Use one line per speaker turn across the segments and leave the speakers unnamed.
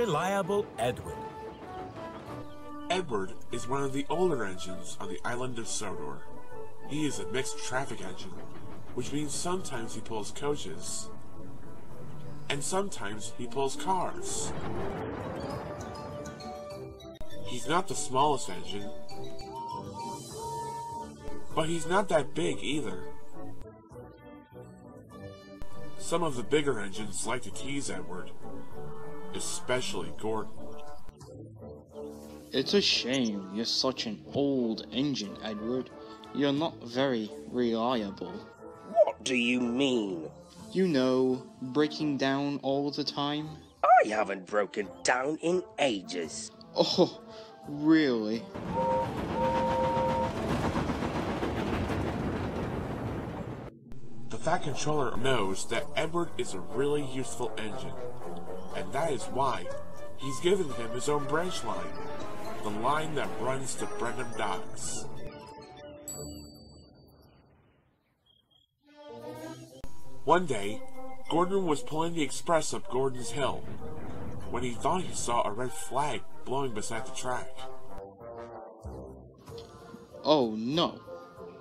unreliable Edward.
Edward is one of the older engines on the island of Sodor. He is a mixed traffic engine, which means sometimes he pulls coaches, and sometimes he pulls cars. He's not the smallest engine, but he's not that big either. Some of the bigger engines like to tease Edward, especially Gordon.
It's a shame you're such an old engine, Edward. You're not very reliable.
What do you mean?
You know, breaking down all the time.
I haven't broken down in ages.
Oh, really?
The Fat Controller knows that Edward is a really useful engine, and that is why he's given him his own branch line, the line that runs to Brenham Docks. One day, Gordon was pulling the express up Gordon's Hill when he thought he saw a red flag blowing beside the track.
Oh no,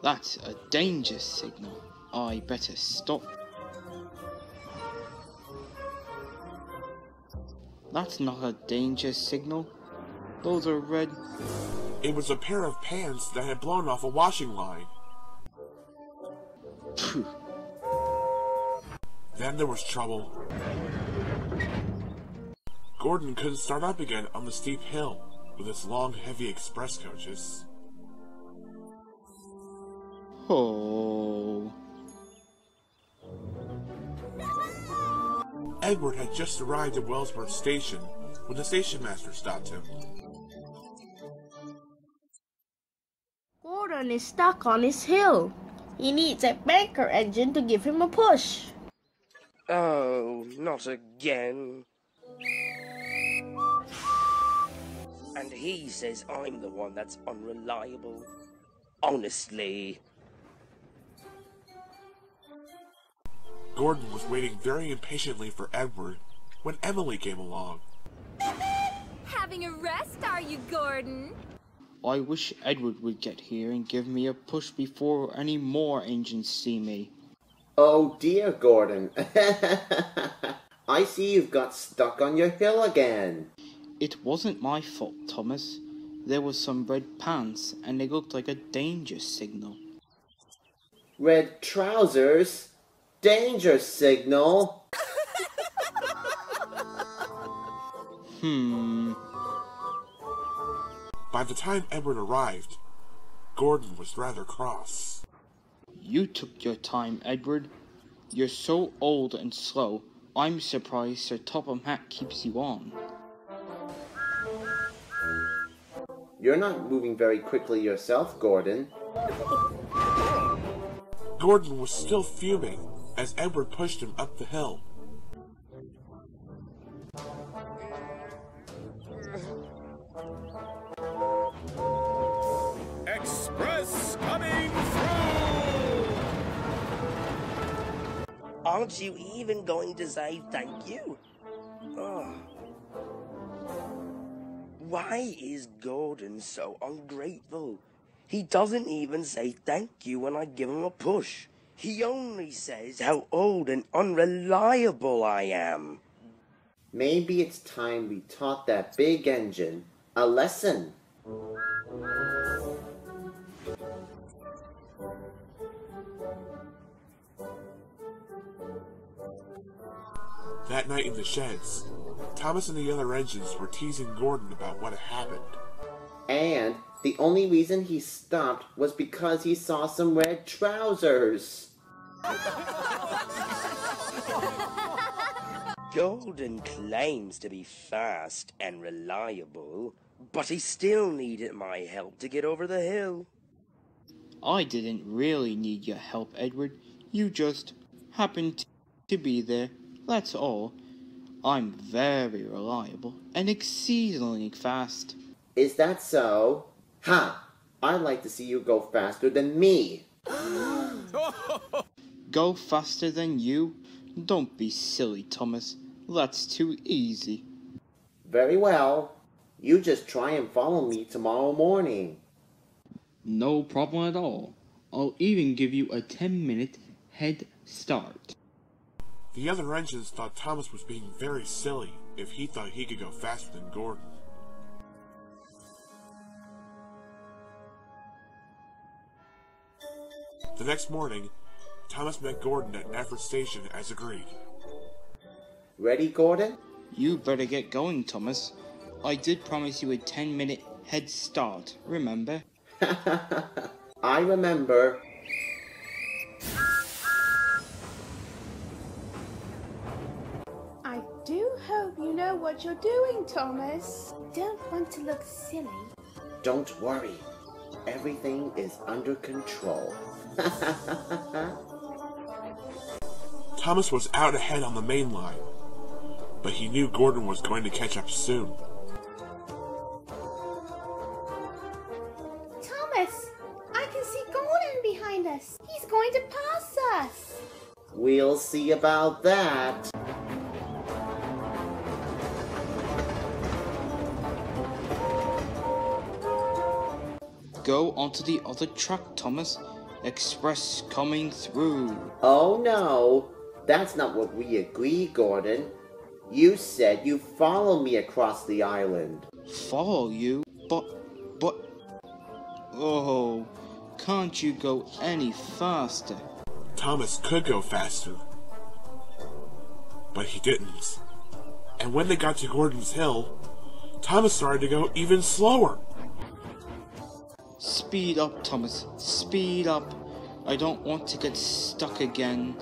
that's a danger signal. I better stop. That's not a danger signal. Those are red.
It was a pair of pants that had blown off a washing line.
Phew.
Then there was trouble. Gordon couldn't start up again on the steep hill with his long, heavy express coaches.
Oh.
Edward had just arrived at Wellsworth Station when the station master stopped him.
Gordon is stuck on his hill. He needs a banker engine to give him a push.
Oh, not again. And he says I'm the one that's unreliable. Honestly.
Gordon was waiting very impatiently for Edward when Emily came along.
Having a rest, are you, Gordon?
I wish Edward would get here and give me a push before any more engines see me.
Oh dear, Gordon. I see you've got stuck on your hill again.
It wasn't my fault, Thomas. There was some red pants and they looked like a danger signal.
Red trousers? Danger signal?
By the time Edward arrived, Gordon was rather cross.
You took your time, Edward. You're so old and slow, I'm surprised Sir Topham Hatt keeps you on.
You're not moving very quickly yourself, Gordon.
Gordon was still fuming as Edward pushed him up the hill.
Express coming through!
Aren't you even going to say thank you? Oh. Why is Gordon so ungrateful? He doesn't even say thank you when I give him a push. He only says how old and unreliable I am.
Maybe it's time we taught that big engine a lesson.
That night in the sheds, Thomas and the other engines were teasing Gordon about what had happened.
And the only reason he stopped was because he saw some red trousers.
Gordon claims to be fast and reliable, but he still needed my help to get over the hill.
I didn't really need your help, Edward. You just happened to be there, that's all. I'm very reliable and exceedingly fast.
Is that so? Ha! I'd like to see you go faster than me.
Go faster than you? Don't be silly, Thomas. That's too easy.
Very well. You just try and follow me tomorrow morning.
No problem at all. I'll even give you a 10-minute head start.
The other engines thought Thomas was being very silly if he thought he could go faster than Gordon. The next morning, Thomas met Gordon at Effort Station as agreed.
Ready, Gordon?
You better get going, Thomas. I did promise you a 10-minute head start, remember?
I remember.
I do hope you know what you're doing, Thomas. Don't want to look silly.
Don't worry. Everything is under control.
Thomas was out ahead on the main line, but he knew Gordon was going to catch up soon.
Thomas, I can see Gordon behind us. He's going to pass us.
We'll see about that.
Go onto the other track, Thomas. Express coming through.
Oh no, that's not what we agreed, Gordon. You said you follow me across the island.
Follow you? But... Oh, can't you go any faster?
Thomas could go faster, but he didn't. And when they got to Gordon's Hill, Thomas started to go even slower.
Speed up, Thomas. Speed up. I don't want to get stuck again.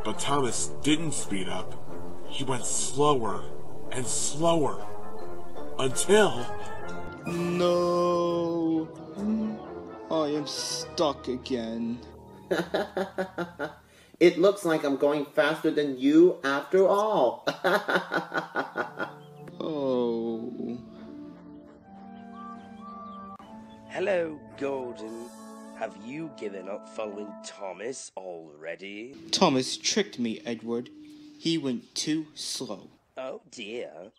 But Thomas didn't speed up. He went slower and slower until...
No! I am stuck again.
It looks like I'm going faster than you after all.
Oh.
Hello, Gordon. Have you given up following Thomas already?
Thomas tricked me, Edward. He went too slow.
Oh dear.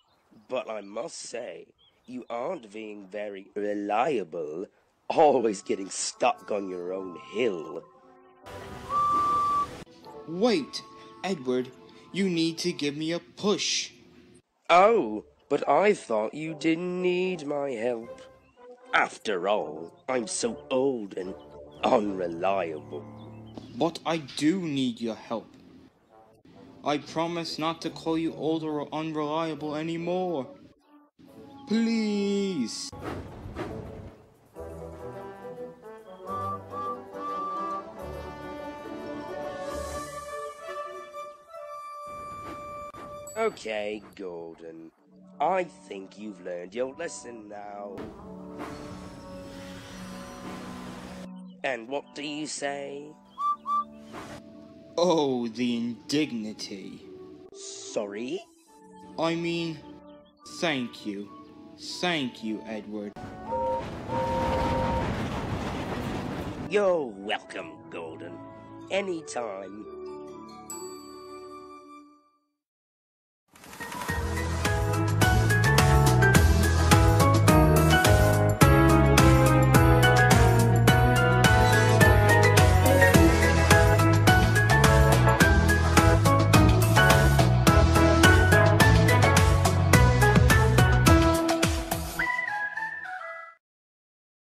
But I must say, you aren't being very reliable. Always getting stuck on your own hill.
Wait, Edward. You need to give me a push.
Oh, but I thought you didn't need my help. After all, I'm so old and unreliable.
But I do need your help. I promise not to call you old or unreliable anymore. Please.
Okay, Gordon. I think you've learned your lesson now. And what do you say?
Oh, the indignity.
Sorry?
I mean, thank you. Thank you, Edward.
You're welcome, Gordon. Anytime.